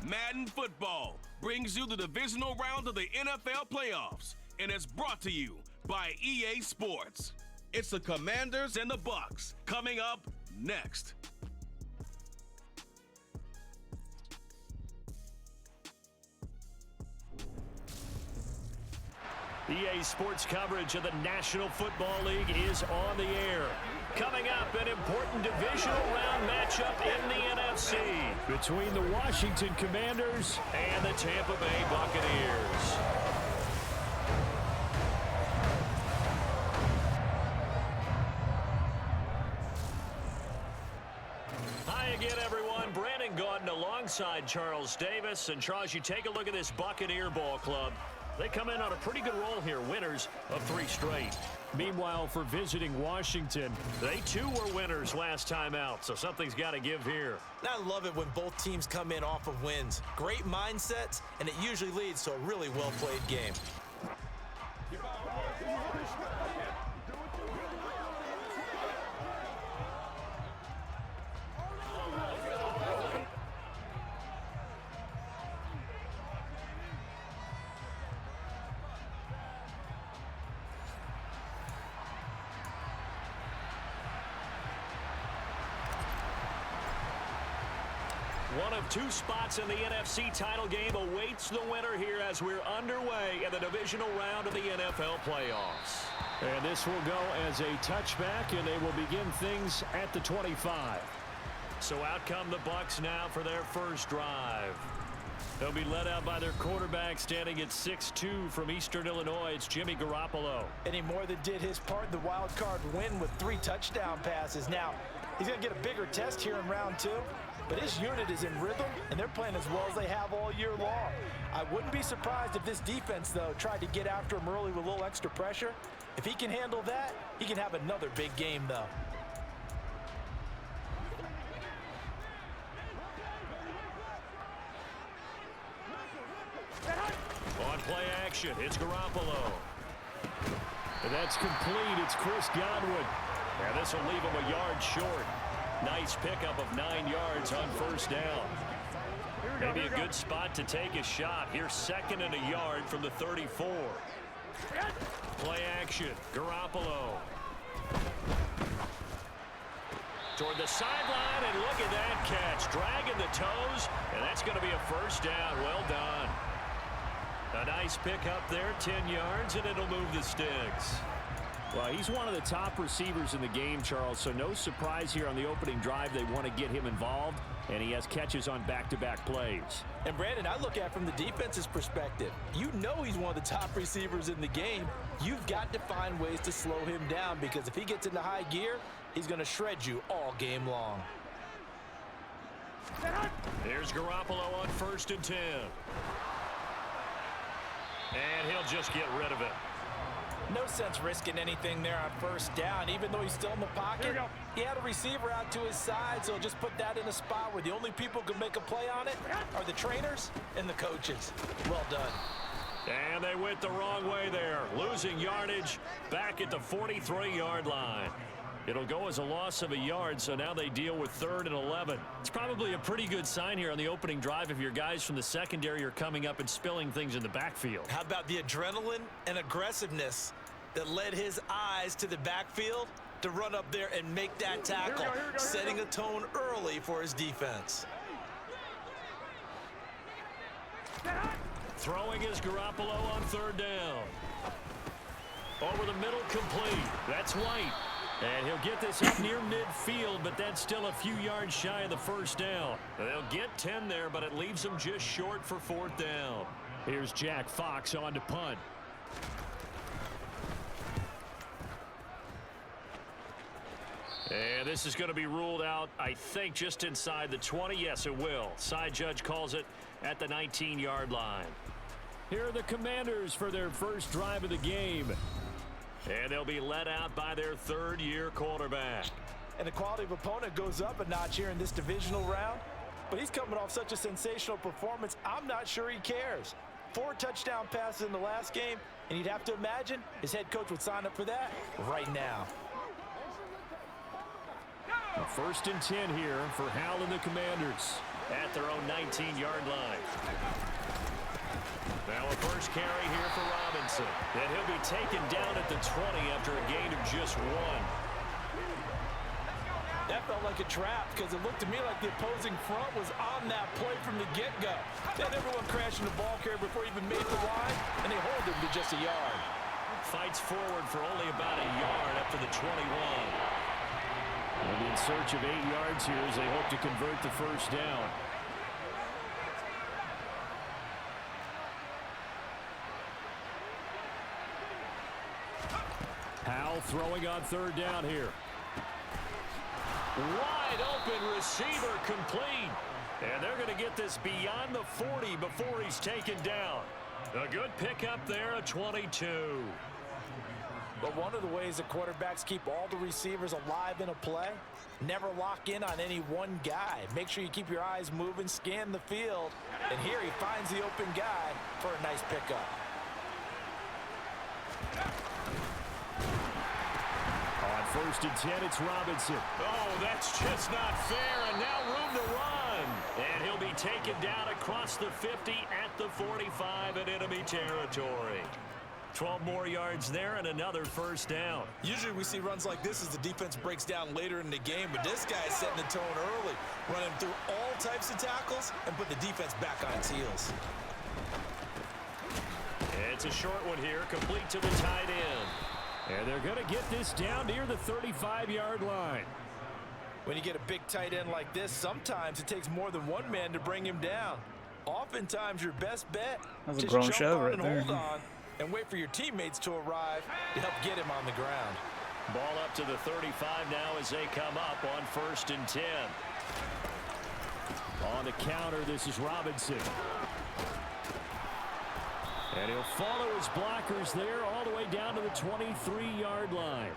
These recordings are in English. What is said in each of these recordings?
Madden Football brings you the divisional round of the NFL Playoffs, and it's brought to you by EA Sports. It's the Commanders and the Bucs coming up next. EA Sports coverage of the National Football League is on the air. Coming up, an important divisional round matchup in the NFC between the Washington Commanders and the Tampa Bay Buccaneers. Hi again, everyone. Brandon Gaudin alongside Charles Davis. And Charles, you take a look at this Buccaneer ball club. They come in on a pretty good roll here, winners of 3 straight. Meanwhile, for visiting Washington, they too were winners last time out, so something's got to give here. I love it when both teams come in off of wins. Great mindsets, and it usually leads to a really well-played game. One of 2 spots in the NFC title game awaits the winner here as we're underway in the divisional round of the NFL playoffs. And this will go as a touchback, and they will begin things at the 25. So out come the Bucs now for their first drive. They'll be led out by their quarterback standing at 6'2" from Eastern Illinois. It's Jimmy Garoppolo. And he more than did his part in the wild card win with 3 touchdown passes. Now, he's going to get a bigger test here in round 2. But his unit is in rhythm, and they're playing as well as they have all year long. I wouldn't be surprised if this defense, though, tried to get after him early with a little extra pressure. If he can handle that, he can have another big game, though. On play action, it's Garoppolo. And that's complete. It's Chris Godwin. And this will leave him a yard short. Nice pickup of 9 yards on first down. Maybe a good spot to take a shot. Here's 2nd and a yard from the 34. Play action. Garoppolo. Toward the sideline, and look at that catch. Dragging the toes, and that's going to be a first down. Well done. A nice pickup there, 10 yards, and it'll move the sticks. Well, he's one of the top receivers in the game, Charles, so no surprise here on the opening drive. They want to get him involved, and he has catches on back-to-back plays. And, Brandon, I look at it from the defense's perspective. You know he's one of the top receivers in the game. You've got to find ways to slow him down because if he gets into high gear, he's going to shred you all game long. Here's Garoppolo on 1st and 10. And he'll just get rid of it. No sense risking anything there on first down, even though he's still in the pocket. He had a receiver out to his side, so just put that in a spot where the only people who can make a play on it are the trainers and the coaches. Well done. And they went the wrong way there, losing yardage back at the 43-yard line. It'll go as a loss of a yard, so now they deal with 3rd and 11. It's probably a pretty good sign here on the opening drive if your guys from the secondary are coming up and spilling things in the backfield. How about the adrenaline and aggressiveness that led his eyes to the backfield to run up there and make that tackle, setting a tone early for his defense. Throwing is Garoppolo on 3rd down. Over the middle, complete. That's White. And he'll get this up near midfield, but that's still a few yards shy of the first down. They'll get 10 there, but it leaves them just short for 4th down. Here's Jack Fox on to punt. And this is going to be ruled out, I think, just inside the 20. Yes, it will. Side judge calls it at the 19-yard line. Here are the Commanders for their first drive of the game. And they'll be led out by their 3rd-year quarterback. And the quality of opponent goes up a notch here in this divisional round. But he's coming off such a sensational performance, I'm not sure he cares. 4 touchdown passes in the last game, and you'd have to imagine his head coach would sign up for that right now. 1st and 10 here for Howell and the Commanders. at their own 19-yard line. Now a first carry here for Robinson. And he'll be taken down at the 20 after a gain of just 1. That felt like a trap because it looked to me like the opposing front was on that play from the get-go. They had everyone crashing the ball carrier before he even made the line, and they hold him to just a yard. Fights forward for only about a yard up to the 21. They'll be in search of 8 yards here as they hope to convert the first down. Howell throwing on third down here. Wide open receiver complete. And they're going to get this beyond the 40 before he's taken down. A good pickup there, a 22. But one of the ways that quarterbacks keep all the receivers alive in a play, never lock in on any one guy. Make sure you keep your eyes moving, scan the field. And here he finds the open guy for a nice pickup. On first and 10, it's Robinson. Oh, that's just not fair, and now room to run. And he'll be taken down across the 50 at the 45 in enemy territory. 12 more yards there and another first down. Usually we see runs like this as the defense breaks down later in the game, but this guy is setting the tone early, running through all types of tackles and put the defense back on its heels. It's a short one here, complete to the tight end. And they're going to get this down near the 35-yard line. When you get a big tight end like this, sometimes it takes more than one man to bring him down. Oftentimes your best bet That's a just grown jump show on right and there. hold on and wait for your teammates to arrive to help get him on the ground. Ball up to the 35 now as they come up on first and 10. On the counter, this is Robinson. And he'll follow his blockers there all the way down to the 23-yard line.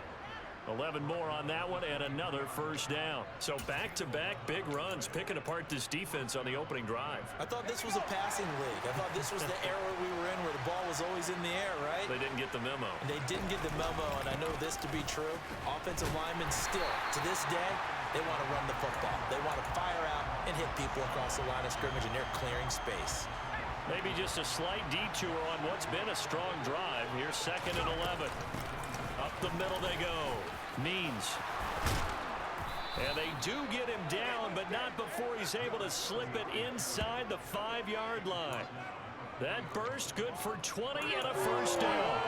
11 more on that one and another first down. So back-to-back big runs picking apart this defense on the opening drive. I thought this was a passing league. I thought this was the era we were in where the ball was always in the air, right? They didn't get the memo. And they didn't get the memo, and I know this to be true. Offensive linemen still, to this day, they want to run the football. They want to fire out and hit people across the line of scrimmage, and they're clearing space. Maybe just a slight detour on what's been a strong drive. Here's second and 11. Up the middle they go. Means. And they do get him down, but not before he's able to slip it inside the 5-yard line. That burst good for 20 and a first down.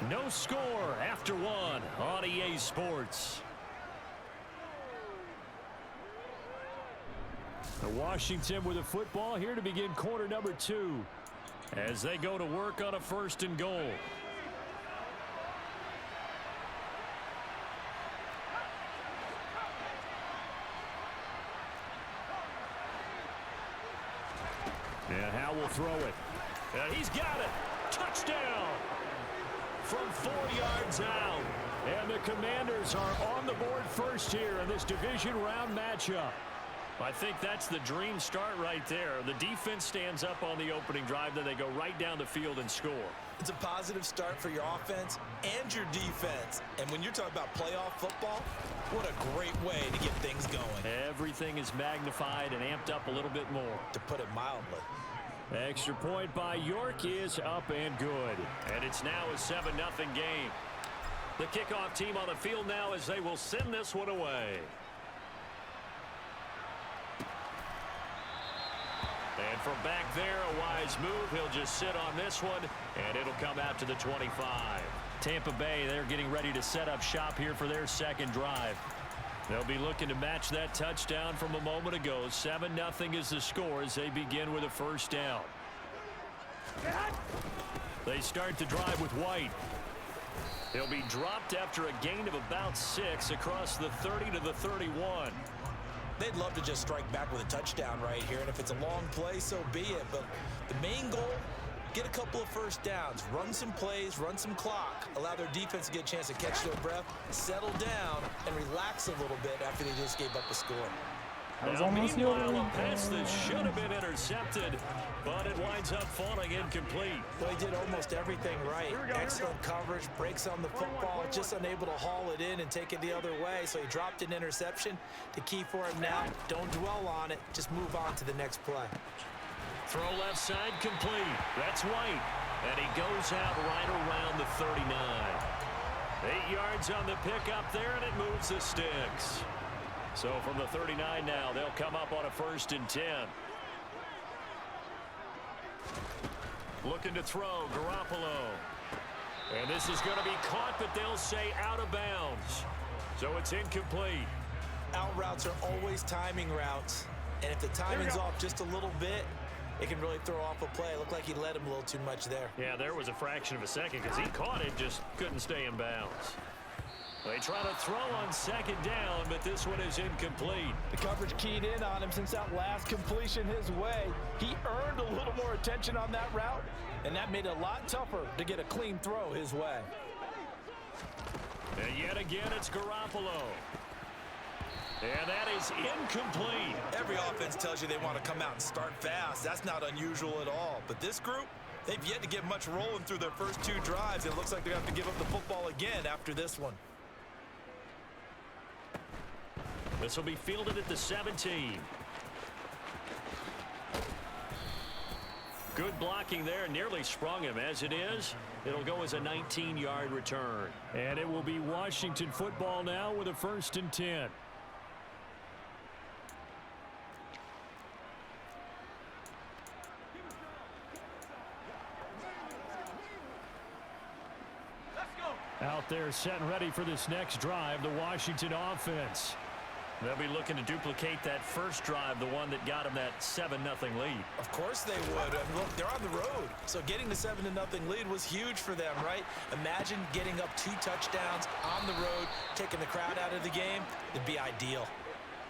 No score after one on EA Sports. Washington with a football here to begin quarter number 2 as they go to work on a first and goal. And Howell will throw it. And he's got it. Touchdown from 4 yards out. And the Commanders are on the board first here in this division round matchup. I think that's the dream start right there. The defense stands up on the opening drive, then they go right down the field and score. It's a positive start for your offense and your defense. And when you're talking about playoff football, what a great way to get things going. Everything is magnified and amped up a little bit more. To put it mildly. Extra point by York is up and good. And it's now a 7-0 game. The kickoff team on the field now as they will send this one away. And from back there, a wise move. He'll just sit on this one, and it'll come out to the 25. Tampa Bay, they're getting ready to set up shop here for their second drive. They'll be looking to match that touchdown from a moment ago. 7-0 is the score as they begin with a first down. They start the drive with White. He'll be dropped after a gain of about 6 across the 30 to the 31. They'd love to just strike back with a touchdown right here, and if it's a long play, so be it. But the main goal, get a couple of first downs, run some plays, run some clock, allow their defense to get a chance to catch their breath, settle down, and relax a little bit after they just gave up a score. Now, meanwhile, a pass that should have been intercepted, but it winds up falling incomplete. Well, he did almost everything right. Excellent coverage, breaks on the football, just unable to haul it in and take it the other way, so he dropped an interception. The key for him now, don't dwell on it, just move on to the next play. Throw left side complete. That's White, and he goes out right around the 39. 8 yards on the pickup there, and it moves the sticks. So from the 39 now, they'll come up on a 1st and 10. Looking to throw, Garoppolo. And this is going to be caught, but they'll say out of bounds. So it's incomplete. Out routes are always timing routes, and if the timing's off just a little bit, it can really throw off a play. It looked like he led him a little too much there. Yeah, there was a fraction of a second because he caught it, just couldn't stay in bounds. They try to throw on 2nd down, but this one is incomplete. The coverage keyed in on him since that last completion his way. He earned a little more attention on that route, and that made it a lot tougher to get a clean throw his way. And yet again, it's Garoppolo. And that is incomplete. Every offense tells you they want to come out and start fast. That's not unusual at all. But this group, they've yet to get much rolling through their first 2 drives. It looks like they're going to have to give up the football again after this one. This will be fielded at the 17. Good blocking there, nearly sprung him. As it is, it'll go as a 19-yard return. And it will be Washington football now with a 1st and 10. Out there set and ready for this next drive, the Washington offense. They'll be looking to duplicate that first drive, the one that got them that 7-0 lead. Of course they would. And look, they're on the road. So getting the 7-0 lead was huge for them, right? Imagine getting up 2 touchdowns on the road, taking the crowd out of the game. It'd be ideal.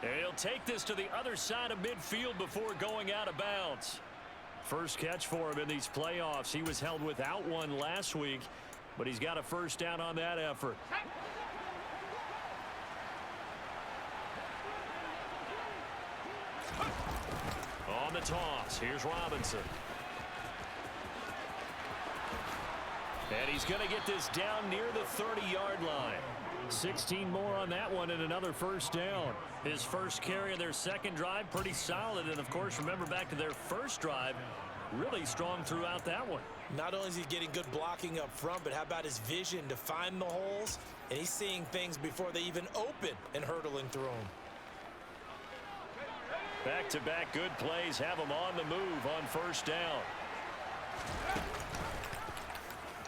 And he'll take this to the other side of midfield before going out of bounds. First catch for him in these playoffs. He was held without one last week, but he's got a 1st down on that effort. On the toss, here's Robinson. And he's going to get this down near the 30-yard line. 16 more on that one and another 1st down. His first carry of their 2nd drive, pretty solid. And, of course, remember back to their 1st drive, really strong throughout that one. Not only is he getting good blocking up front, but how about his vision to find the holes? And he's seeing things before they even open and hurtling through them. Back-to-back good plays have him on the move on 1st down.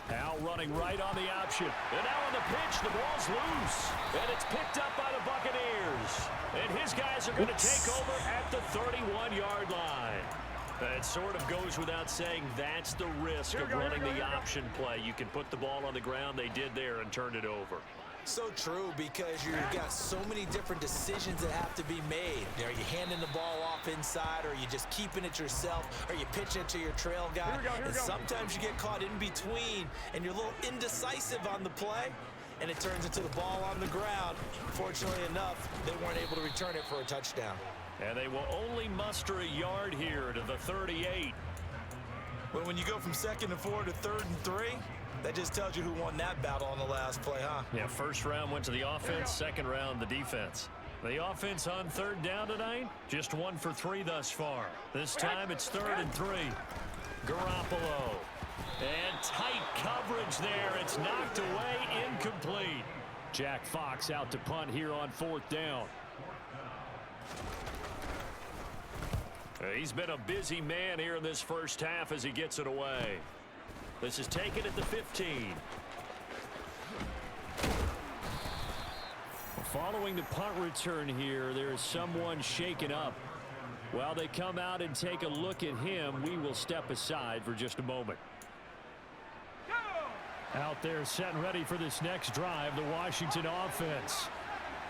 Now running right on the option. And now on the pitch, the ball's loose. And it's picked up by the Buccaneers. And his guys are going to take over at the 31-yard line. It sort of goes without saying that's the risk of running the option play. You can put the ball on the ground. They did there and turned it over. So true, because you've got so many different decisions that have to be made. Are you handing the ball off inside, or are you just keeping it yourself? Are you pitching it to your trail guy? And sometimes you get caught in between, and you're a little indecisive on the play, and it turns into the ball on the ground. Fortunately enough, they weren't able to return it for a touchdown. And they will only muster a yard here to the 38. Well, when you go from 2nd and 4 to 3rd and 3, that just tells you who won that battle on the last play, huh? Yeah, 1st round went to the offense, 2nd round the defense. The offense on 3rd down tonight, just 1 for 3 thus far. This time it's 3rd and 3. Garoppolo. And tight coverage there. It's knocked away, incomplete. Jack Fox out to punt here on 4th down. He's been a busy man here in this first half as he gets it away. This is taken at the 15. Following the punt return here, there is someone shaken up. While they come out and take a look at him, we will step aside for just a moment. Out there set and ready for this next drive, the Washington offense.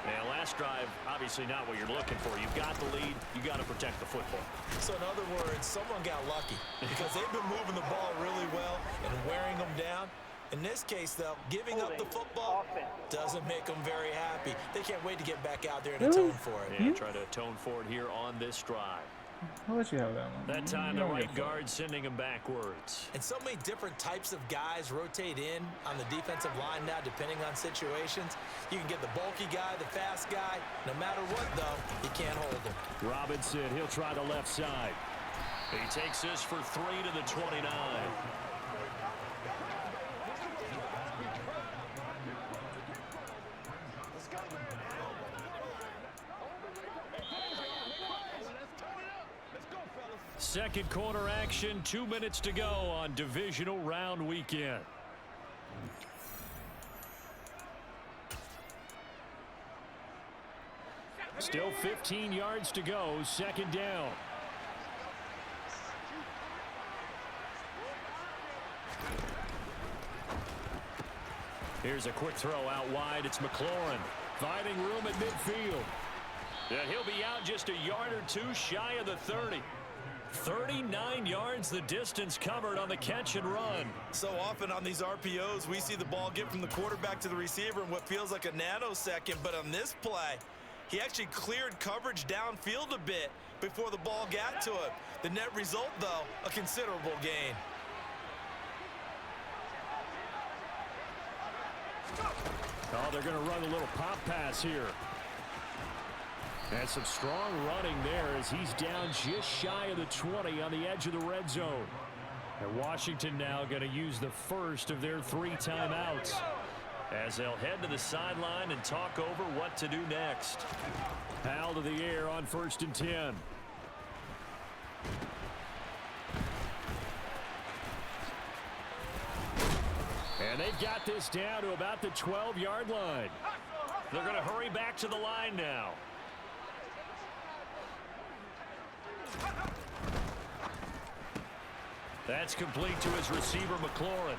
Yeah, last drive, obviously not what you're looking for. You've got the lead. You got to protect the football. So in other words, someone got lucky because they've been moving the ball really well and wearing them down. In this case, though, giving up the football doesn't make them very happy. They can't wait to get back out there and atone for it. Yeah, try to atone for it here on this drive. I'll let you have that one. That time the right guard sending him backwards. And so many different types of guys rotate in on the defensive line now, depending on situations. You can get the bulky guy, the fast guy. No matter what, though, you can't hold him. Robinson, he'll try the left side. He takes this for 3 to the 29. Second quarter action, 2 minutes to go on divisional round weekend. Still 15 yards to go, second down. Here's a quick throw out wide. It's McLaurin finding room at midfield. And he'll be out just a yard or two shy of the 30. 39 yards the distance covered on the catch and run. So often on these RPOs, we see the ball get from the quarterback to the receiver in what feels like a nanosecond. But on this play, he actually cleared coverage downfield a bit before the ball got to him. The net result, though, a considerable gain. Oh, they're going to run a little pop pass here. And some strong running there as he's down just shy of the 20 on the edge of the red zone. And Washington now going to use the first of their 3 timeouts as they'll head to the sideline and talk over what to do next. Howell to the air on 1st and 10. And they've got this down to about the 12-yard line. They're going to hurry back to the line now. That's complete to his receiver, McLaurin.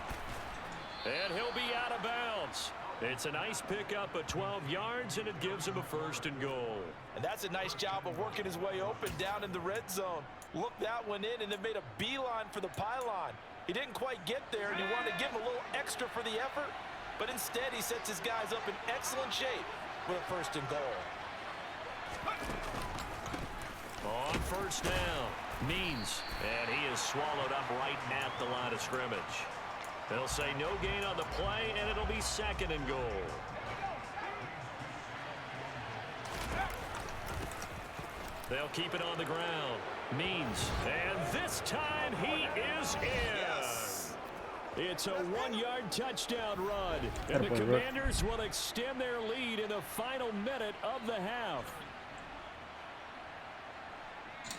And he'll be out of bounds. It's a nice pickup of 12 yards, and it gives him a 1st and goal. And that's a nice job of working his way open down in the red zone. Looked that one in and then made a beeline for the pylon. He didn't quite get there, and he wanted to give him a little extra for the effort, but instead he sets his guys up in excellent shape with a 1st and goal. On 1st down, Means, and he is swallowed up right at the line of scrimmage. They'll say no gain on the play, and it'll be 2nd and goal. They'll keep it on the ground. Means, and this time he is in. Yes. It's a 1-yard touchdown run, and the Commanders will extend their lead in the final minute of the half.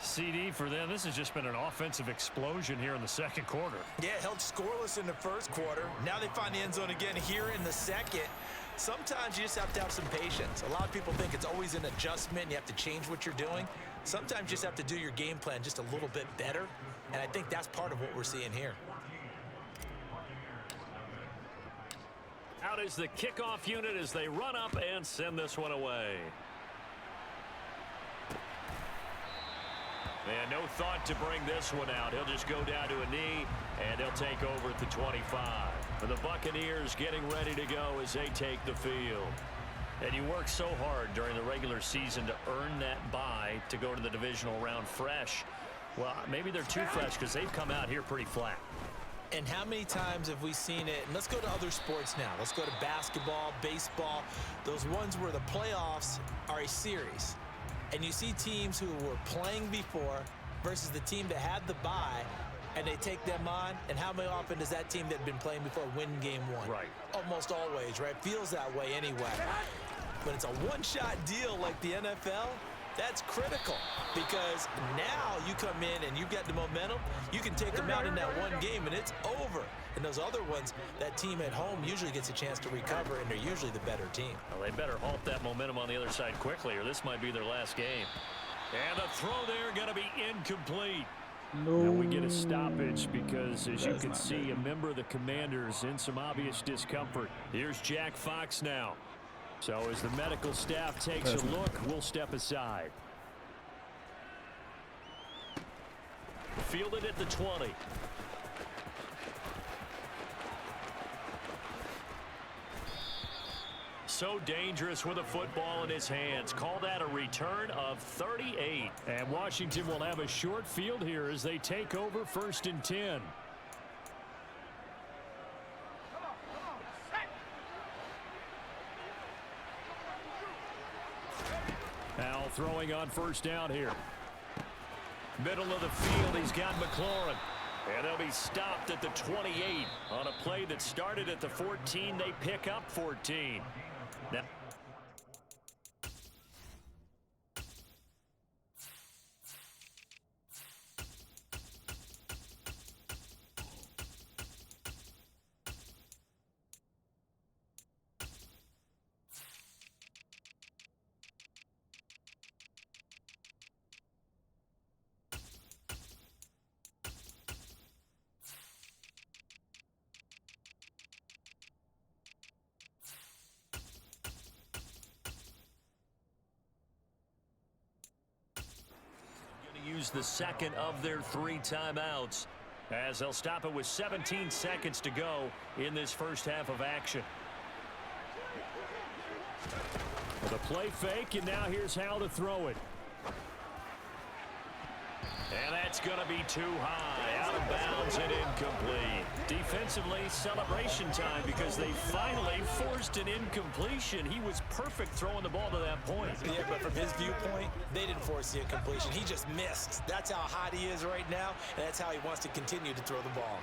CD for them. This has just been an offensive explosion here in the second quarter. Yeah, held scoreless in the first quarter. Now they find the end zone again here in the second. Sometimes you just have to have some patience. A lot of people think it's always an adjustment. You have to change what you're doing. Sometimes you just have to do your game plan just a little bit better. And I think that's part of what we're seeing here. Out is the kickoff unit as they run up and send this one away. And no thought to bring this one out. He'll just go down to a knee, and they'll take over at the 25. For the Buccaneers getting ready to go as they take the field. And you work so hard during the regular season to earn that bye to go to the divisional round fresh. Well, maybe they're too fresh because they've come out here pretty flat. And how many times have we seen it? And let's go to other sports now. Let's go to basketball, baseball, those ones where the playoffs are a series. And you see teams who were playing before versus the team that had the bye, and they take them on. And how many often does that team that had been playing before win game 1? Right. Almost always, right? Feels that way anyway. When it's a one-shot deal like the NFL, that's critical because now you come in and you get the momentum. You can take them out in that one game, and it's over. And those other ones, that team at home usually gets a chance to recover, and they're usually the better team. Well, they better halt that momentum on the other side quickly, or this might be their last game. And the throw there going to be incomplete. No. And we get a stoppage because, as you can see, a member of the Commanders in some obvious discomfort. Here's Jack Fox now. So as the medical staff takes a look, we'll step aside. Fielded at the 20. So dangerous with a football in his hands. Call that a return of 38. And Washington will have a short field here as they take over 1st and 10. Howell throwing on 1st down here. Middle of the field, he's got McLaurin. And they'll be stopped at the 28 on a play that started at the 14. They pick up 14. Now, use the second of their 3 timeouts as they'll stop it with 17 seconds to go in this first half of action. The play fake, and now here's Howell to throw it. And that's going to be too high, out of bounds and incomplete. Defensively, celebration time because they finally forced an incompletion. He was perfect throwing the ball to that point. Yeah, but from his viewpoint, they didn't force the incompletion. He just missed. That's how hot he is right now, and that's how he wants to continue to throw the ball.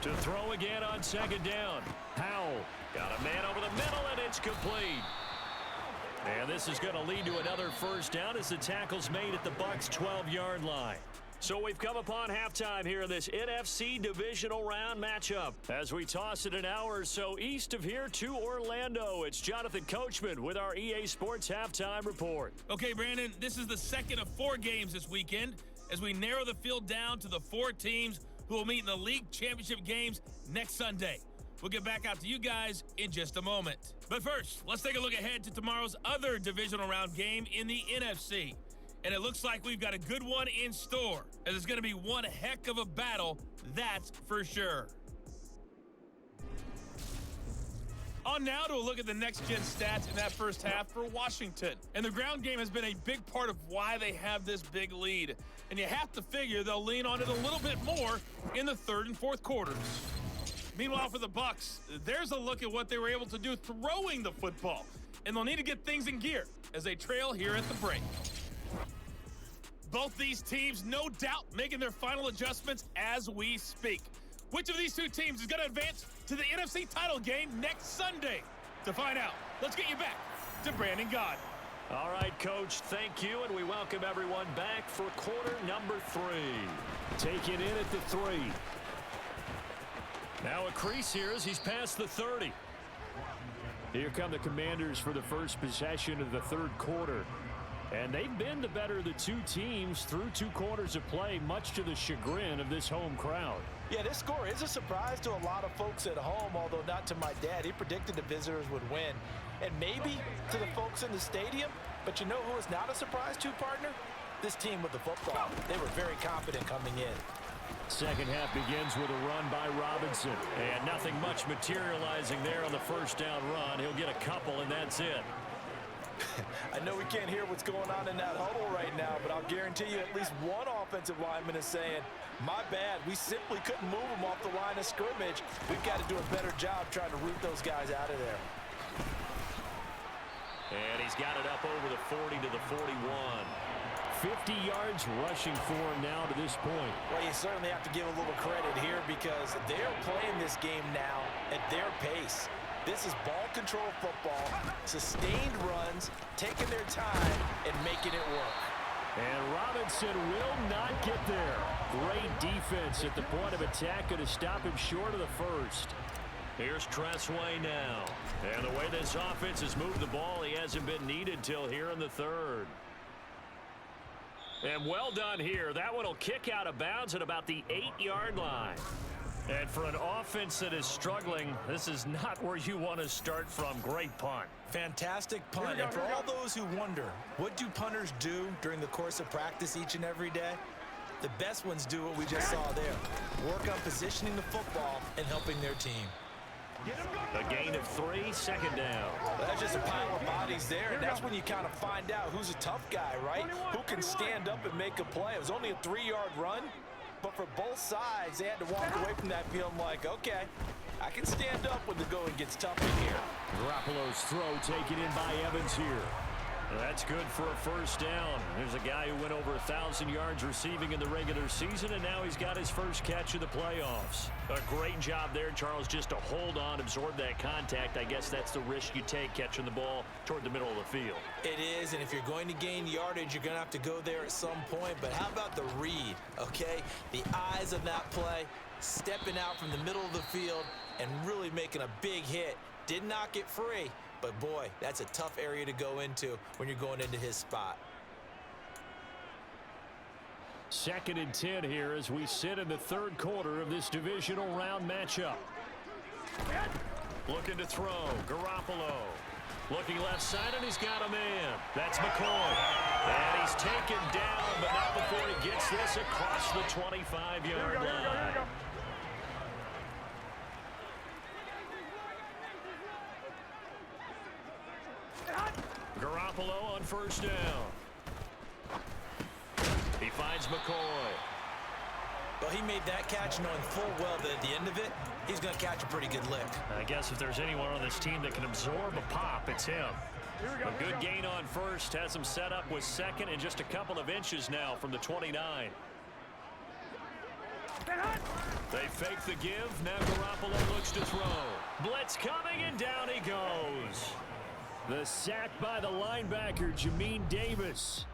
To throw again on 2nd down. Howell got a man over the middle, and it's complete. And this is going to lead to another 1st down as the tackle's made at the Bucs' 12-yard line. So we've come upon halftime here in this NFC Divisional Round matchup. As we toss it an hour or so east of here to Orlando, it's Jonathan Coachman with our EA Sports Halftime Report. Okay, Brandon, this is the second of 4 games this weekend as we narrow the field down to the 4 teams who will meet in the league championship games next Sunday. We'll get back out to you guys in just a moment. But first, let's take a look ahead to tomorrow's other divisional round game in the NFC. And it looks like we've got a good one in store, as it's going to be one heck of a battle, that's for sure. On now to a look at the next-gen stats in that first half for Washington. And the ground game has been a big part of why they have this big lead. And you have to figure they'll lean on it a little bit more in the 3rd and 4th quarters. Meanwhile, for the Bucs, there's a look at what they were able to do throwing the football. And they'll need to get things in gear as they trail here at the break. Both these teams, no doubt, making their final adjustments as we speak. Which of these 2 teams is going to advance to the NFC title game next Sunday? To find out, let's get you back to Brandon Gaudin. All right, Coach, thank you, and we welcome everyone back for quarter number 3. Taking in at the 3. Now a crease here as he's past the 30. Here come the Commanders for the first possession of the 3rd quarter. And they've been the better of the 2 teams through 2 quarters of play, much to the chagrin of this home crowd. Yeah, this score is a surprise to a lot of folks at home, although not to my dad. He predicted the visitors would win. And maybe to the folks in the stadium, but you know who is not a surprise to, partner? This team with the football. They were very confident coming in. Second half begins with a run by Robinson. And nothing much materializing there on the 1st down run. He'll get a couple, and that's it. I know we can't hear what's going on in that huddle right now, but I'll guarantee you at least one offensive lineman is saying, my bad, we simply couldn't move them off the line of scrimmage. We've got to do a better job trying to root those guys out of there. And he's got it up over the 40 to the 41. 50 yards rushing for him now to this point. Well, you certainly have to give a little credit here because they're playing this game now at their pace. This is ball control football, sustained runs, taking their time, and making it work. And Robinson will not get there. Great defense at the point of attack, going to stop him short of the 1st. Here's Tressway now. And the way this offense has moved the ball, he hasn't been needed till here in the 3rd. And well done here. That one will kick out of bounds at about the 8-yard line. And for an offense that is struggling, this is not where you want to start from. Great punt. Fantastic punt. And for all those who wonder, what do punters do during the course of practice each and every day? The best ones do what we just saw there. Work on positioning the football and helping their team. A gain of 3, second down. That's just a pile of bodies there, and that's when you kind of find out who's a tough guy, right? Who can stand up and make a play. It was only a 3-yard run, but for both sides, they had to walk away from that feeling like, okay, I can stand up when the going gets tough in here. Garoppolo's throw taken in by Evans here. That's good for a first down. There's a guy who went over 1,000 yards receiving in the regular season, and now he's got his first catch of the playoffs. A great job there, Charles, just to hold on, absorb that contact. I guess that's the risk you take catching the ball toward the middle of the field. It is, and if you're going to gain yardage, you're going to have to go there at some point. But how about the read, okay? The eyes of that play, stepping out from the middle of the field and really making a big hit. Did not get free. But, boy, that's a tough area to go into when you're going into his spot. 2nd and 10 here as we sit in the third quarter of this divisional round matchup. Looking to throw. Garoppolo. Looking left side, and he's got a man. That's McCoy. And he's taken down, but not before he gets this across the 25-yard line. Garoppolo on first down. He finds McCoy. Well, he made that catch knowing full well that at the end of it, he's going to catch a pretty good lick. I guess if there's anyone on this team that can absorb a pop, it's him. A good gain on first has him set up with second and just a couple of inches now from the 29. They fake the give. Now Garoppolo looks to throw. Blitz coming, and down he goes. The sack by the linebacker, Jamin Davis.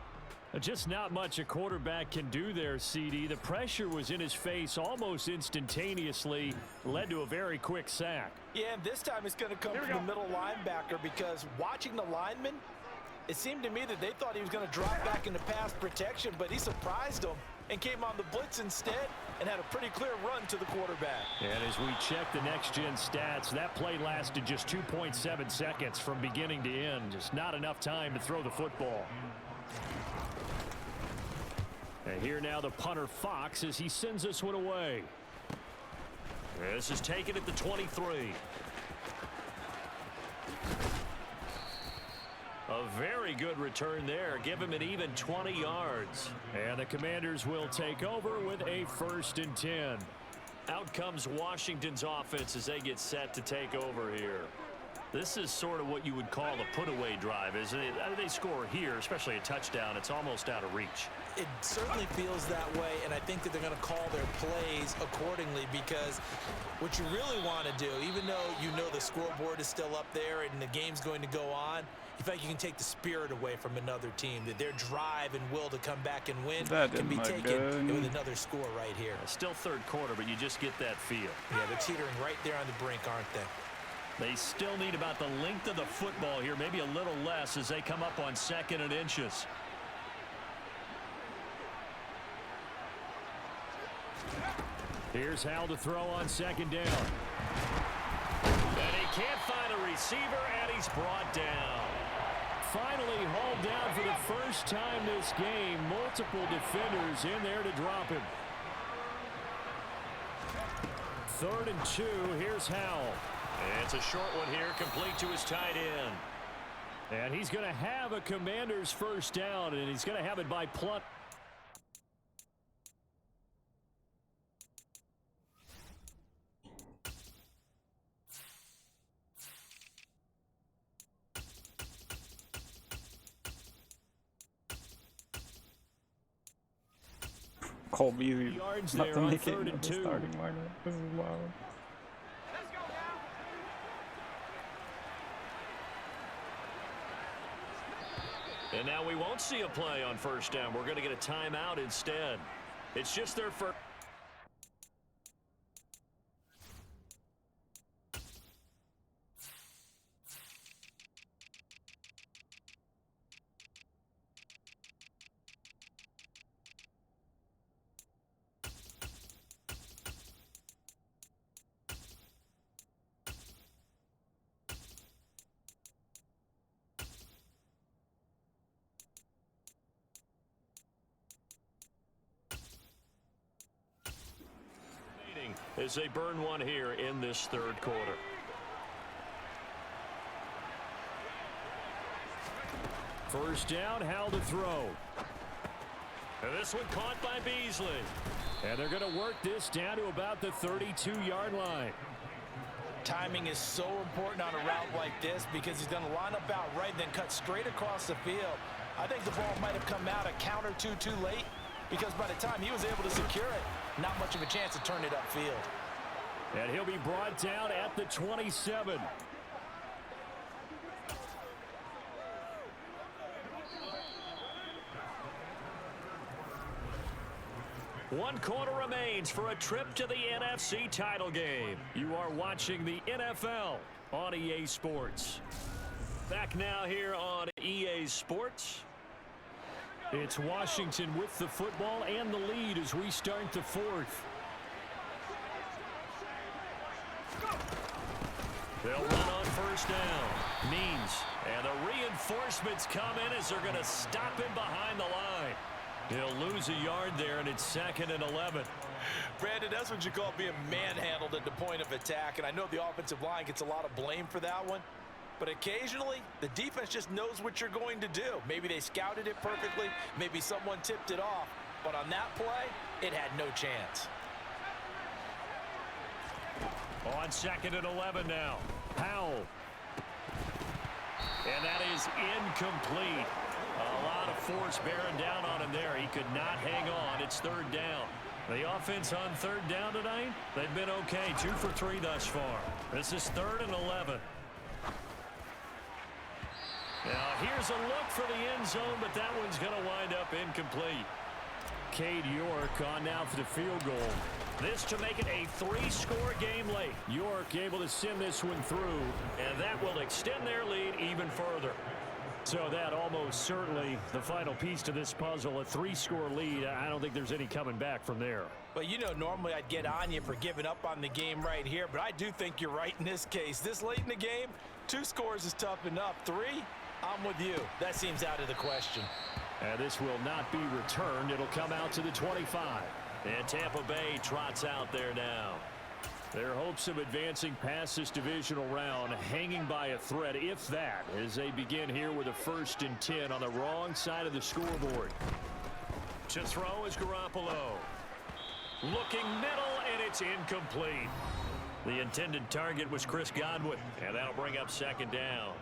Just not much a quarterback can do there, CD. The pressure was in his face almost instantaneously, led to a very quick sack. Yeah, and this time it's going to come from the middle linebacker, because watching the lineman, it seemed to me that they thought he was going to drop back into pass protection, but he surprised them and came on the blitz instead and had a pretty clear run to the quarterback. And as we check the next-gen stats, that play lasted just 2.7 seconds from beginning to end. Just not enough time to throw the football. And here now the punter Fox as he sends this one away. This is taken at the 23. A very good return there. Give him an even 20 yards. And the Commanders will take over with a 1st and 10. Out comes Washington's offense as they get set to take over here. This is sort of what you would call a put-away drive, isn't it? They score here, especially a touchdown. It's almost out of reach. It certainly feels that way, and I think that they're going to call their plays accordingly, because what you really want to do, even though you know the scoreboard is still up there and the game's going to go on, you feel like you can take the spirit away from another team, that their drive and will to come back and win can be taken with another score right here. Still third quarter, but you just get that feel. Yeah, they're teetering right there on the brink, aren't they? They still need about the length of the football here, maybe a little less as they come up on 2nd and inches. Here's Howell to throw on 2nd down. And he can't find a receiver, and he's brought down. Finally hauled down for the first time this game. Multiple defenders in there to drop him. 3rd and 2. Here's Howell. And it's a short one here, complete to his tight end. And he's going to have a Commander's first down, and he's going to have it by Plunt. Cole Beasley Yards not there to on make it 3rd in and the 2. starting lineup. This is wild. And now we won't see a play on first down. We're going to get a timeout instead. It's just their first. As they burn one here in this third quarter. First down, Howell to throw. And this one caught by Beasley. And they're going to work this down to about the 32-yard line. Timing is so important on a route like this because he's going to line up out right and then cut straight across the field. I think the ball might have come out a count or two too late because by the time he was able to secure it, not much of a chance to turn it upfield. And he'll be brought down at the 27. One quarter remains for a trip to the NFC title game. You are watching the NFL on EA Sports. Back now here on EA Sports. It's Washington with the football and the lead as we start the fourth. They'll run on first down. Means. And the reinforcements come in as they're going to stop him behind the line. He'll lose a yard there, and it's 2nd and 11. Brandon, that's what you call being manhandled at the point of attack. And I know the offensive line gets a lot of blame for that one. But occasionally, the defense just knows what you're going to do. Maybe they scouted it perfectly. Maybe someone tipped it off. But on that play, it had no chance. On 2nd and 11 now. Howell. And that is incomplete. A lot of force bearing down on him there. He could not hang on. It's 3rd down. The offense on 3rd down tonight, they've been okay. 2 for 3 thus far. This is 3rd and 11. Now here's a look for the end zone, but that one's going to wind up incomplete. Cade York on now for the field goal. This to make it a 3-score game late. York able to send this one through, and that will extend their lead even further. So that almost certainly the final piece to this puzzle, a 3-score lead. I don't think there's any coming back from there. But you know, normally I'd get on you for giving up on the game right here, but I do think you're right in this case. This late in the game, 2 scores is tough enough. 3, I'm with you. That seems out of the question. And this will not be returned. It'll come out to the 25. And Tampa Bay trots out there now. Their hopes of advancing past this divisional round hanging by a thread, if that, as they begin here with a 1st and 10 on the wrong side of the scoreboard. To throw is Garoppolo. Looking middle, and it's incomplete. The intended target was Chris Godwin, and that'll bring up 2nd down.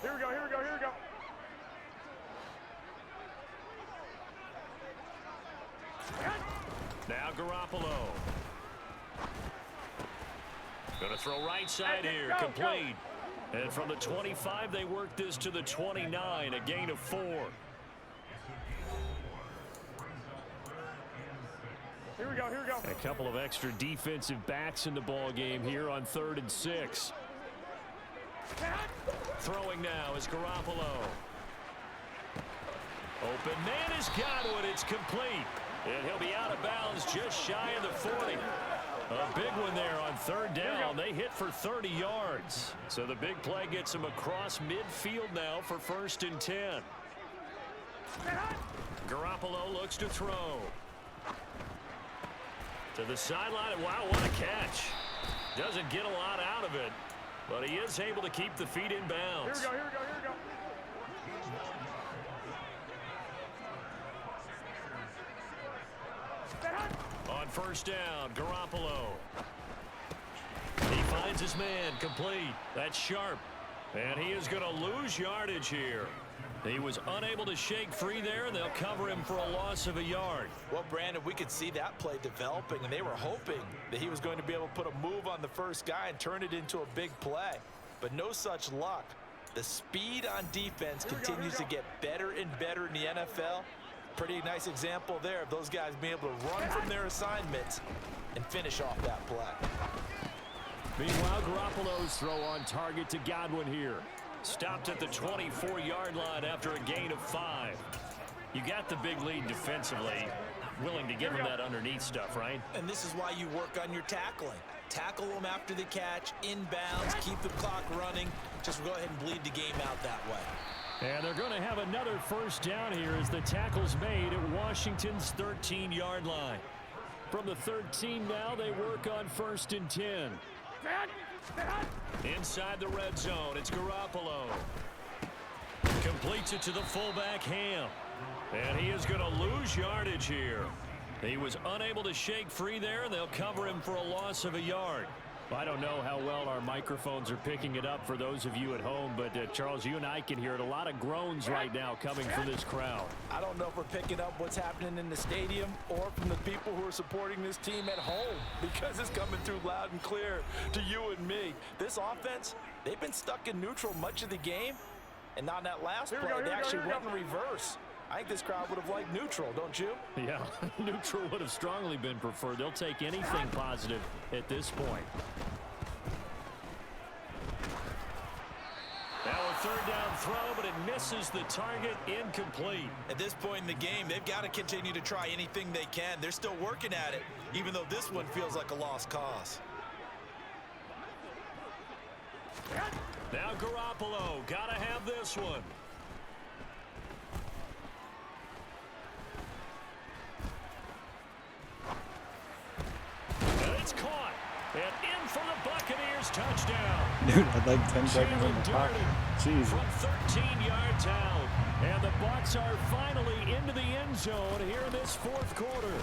Here we go, here we go, here we go. Now Garoppolo. Going to throw right side here, complete. And from the 25, they work this to the 29, a gain of 4. Here we go, here we go. A couple of extra defensive backs in the ball game here on 3rd and 6. Throwing now is Garoppolo. Open man is Godwin. It's complete. And he'll be out of bounds just shy of the 40. A big one there on 3rd down. They hit for 30 yards. So the big play gets him across midfield now for 1st and 10. Garoppolo looks to throw. To the sideline. Wow, what a catch. Doesn't get a lot out of it, but he is able to keep the feet in bounds. Here we go, here we go, here we go. On 1st down, Garoppolo. He finds his man, complete. That's sharp. And he is going to lose yardage here. He was unable to shake free there, and they'll cover him for a loss of a yard. Well, Brandon, we could see that play developing, and they were hoping that he was going to be able to put a move on the first guy and turn it into a big play. But no such luck. The speed on defense continues to get better and better in the NFL. Pretty nice example there of those guys being able to run from their assignments and finish off that play. Meanwhile, Garoppolo's throw on target to Godwin here. Stopped at the 24-yard line after a gain of 5. You got the big lead defensively. Willing to give him that underneath stuff, right? And this is why you work on your tackling. Tackle them after the catch, inbounds, keep the clock running. Just go ahead and bleed the game out that way. And they're going to have another 1st down here as the tackle's made at Washington's 13-yard line. From the 13 now, they work on 1st and 10. Inside the red zone, it's Garoppolo. Completes it to the fullback, Ham. And he is going to lose yardage here. He was unable to shake free there, and they'll cover him for a loss of a yard. I don't know how well our microphones are picking it up for those of you at home, but Charles, you and I can hear it. A lot of groans right now coming from this crowd. I don't know if we're picking up what's happening in the stadium or from the people who are supporting this team at home, because it's coming through loud and clear to you and me. This offense, they've been stuck in neutral much of the game, and on that last play, they actually went in reverse. I think this crowd would have liked neutral, don't you? Yeah, neutral would have strongly been preferred. They'll take anything positive at this point. Now a third down throw, but it misses the target, incomplete. At this point in the game, they've got to continue to try anything they can. They're still working at it, even though this one feels like a lost cause. Now Garoppolo, gotta have this one. And it's caught. And in for the Buccaneers, touchdown. Dude, I'd like 10 seconds in the pocket. Jeez. From 13 yards out. And the Bucs are finally into the end zone here in this fourth quarter.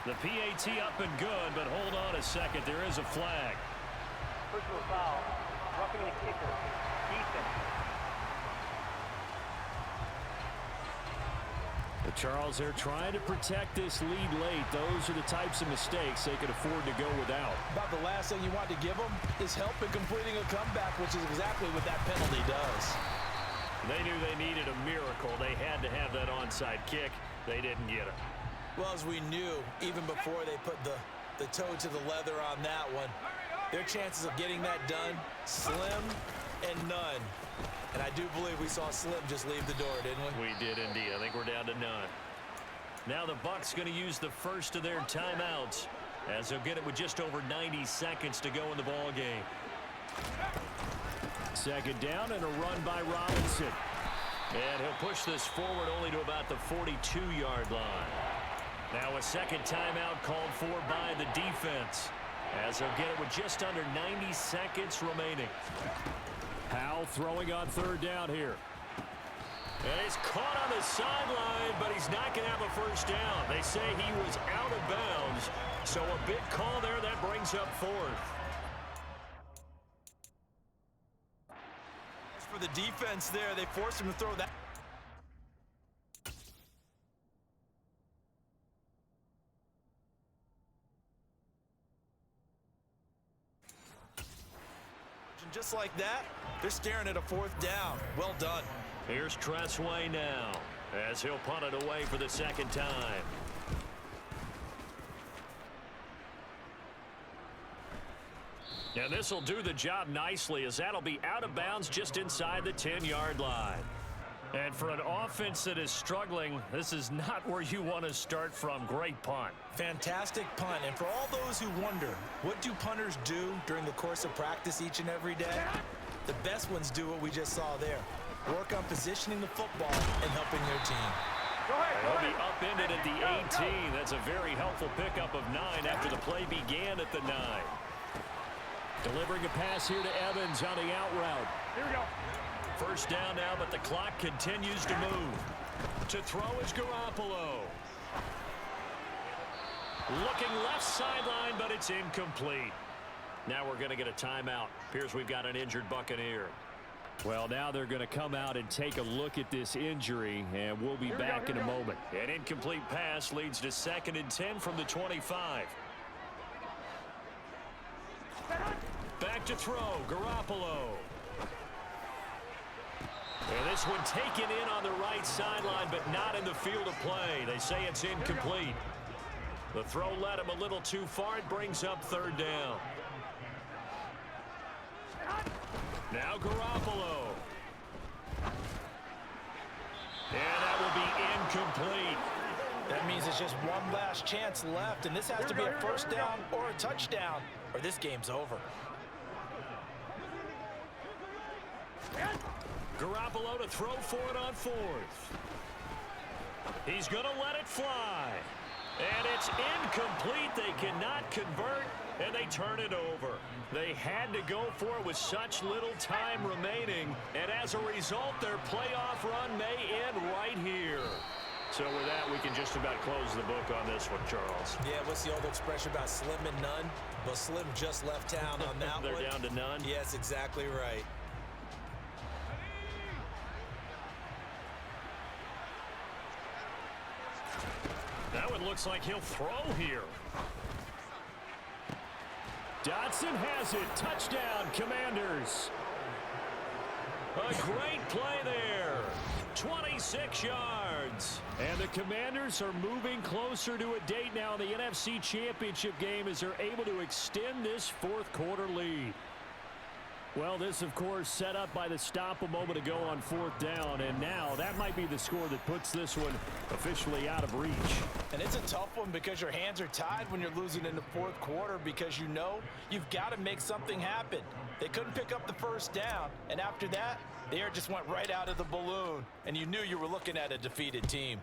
The PAT up and good, but hold on a second. There is a flag. Personal foul. Roughing the kicker. Defense. But Charles, they're trying to protect this lead late. Those are the types of mistakes they could afford to go without. About the last thing you want to give them is help in completing a comeback, which is exactly what that penalty does. They knew they needed a miracle. They had to have that onside kick. They didn't get it. Well, as we knew, even before they put the toe to the leather on that one, their chances of getting that done, slim and none. And I do believe we saw Slim just leave the door, didn't we? We did indeed. I think we're down to none. Now the Bucs going to use the first of their timeouts, as they'll get it with just over 90 seconds to go in the ball game. Second down and a run by Robinson. And he'll push this forward only to about the 42-yard line. Now a second timeout called for by the defense, as they'll get it with just under 90 seconds remaining. Howell throwing on third down here. And he's caught on the sideline, but he's not going to have a first down. They say he was out of bounds, so a big call there that brings up fourth. For the defense there, they forced him to throw that. Just like that, they're staring at a fourth down. Well done. Here's Tressway now, as he'll punt it away for the second time. And this will do the job nicely, as that'll be out of bounds just inside the 10-yard line. And for an offense that is struggling, this is not where you want to start from. Great punt. Fantastic punt. And for all those who wonder, what do punters do during the course of practice each and every day? The best ones do what we just saw there. Work on positioning the football and helping their team. They'll be upended at the 18. That's a very helpful pickup of 9 after the play began at the 9. Delivering a pass here to Evans on the out route. Here we go. First down now, but the clock continues to move. To throw is Garoppolo. Looking left sideline, but it's incomplete. Now we're going to get a timeout. Appears we've got an injured Buccaneer. Well, now they're going to come out and take a look at this injury, and we'll be back in a moment. An incomplete pass leads to 2nd and 10 from the 25. Back to throw, Garoppolo. And this one taken in on the right sideline, but not in the field of play. They say it's incomplete. The throw led him a little too far. It brings up third down. Now Garoppolo. And that will be incomplete. That means it's just one last chance left, and this has to be a first down or a touchdown, or this game's over. Garoppolo to throw for it on fourth. He's going to let it fly. And it's incomplete. They cannot convert, and they turn it over. They had to go for it with such little time remaining, and as a result, their playoff run may end right here. So with that, we can just about close the book on this one, Charles. Yeah, what's the old expression about slim and none? Well, Slim just left town on that They're one. down to none? Yes, exactly right. That one looks like he'll throw here. Dotson has it. Touchdown, Commanders. A great play there. 26 yards. And the Commanders are moving closer to a date now in the NFC Championship game as they're able to extend this fourth quarter lead. Well, this, of course, set up by the stop a moment ago on fourth down, and now that might be the score that puts this one officially out of reach. And it's a tough one because your hands are tied when you're losing in the fourth quarter because you know you've got to make something happen. They couldn't pick up the first down, and after that, the air just went right out of the balloon, and you knew you were looking at a defeated team.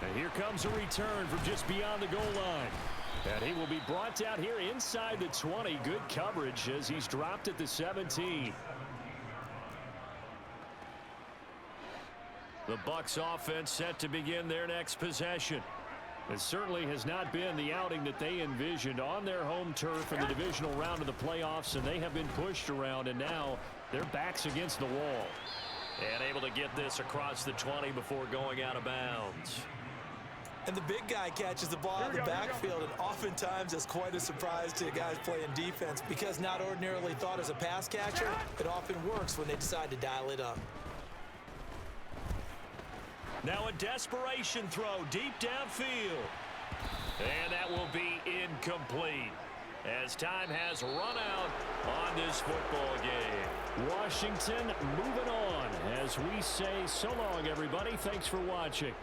And here comes a return from just beyond the goal line. And he will be brought out here inside the 20. Good coverage as he's dropped at the 17. The Bucs offense set to begin their next possession. It certainly has not been the outing that they envisioned on their home turf in the divisional round of the playoffs, and they have been pushed around, and now their backs against the wall. And able to get this across the 20 before going out of bounds. And the big guy catches the ball out of the backfield, and oftentimes it's quite a surprise to the guys playing defense because not ordinarily thought as a pass catcher, it often works when they decide to dial it up. Now a desperation throw deep downfield. And that will be incomplete as time has run out on this football game. Washington moving on as we say so long, everybody. Thanks for watching.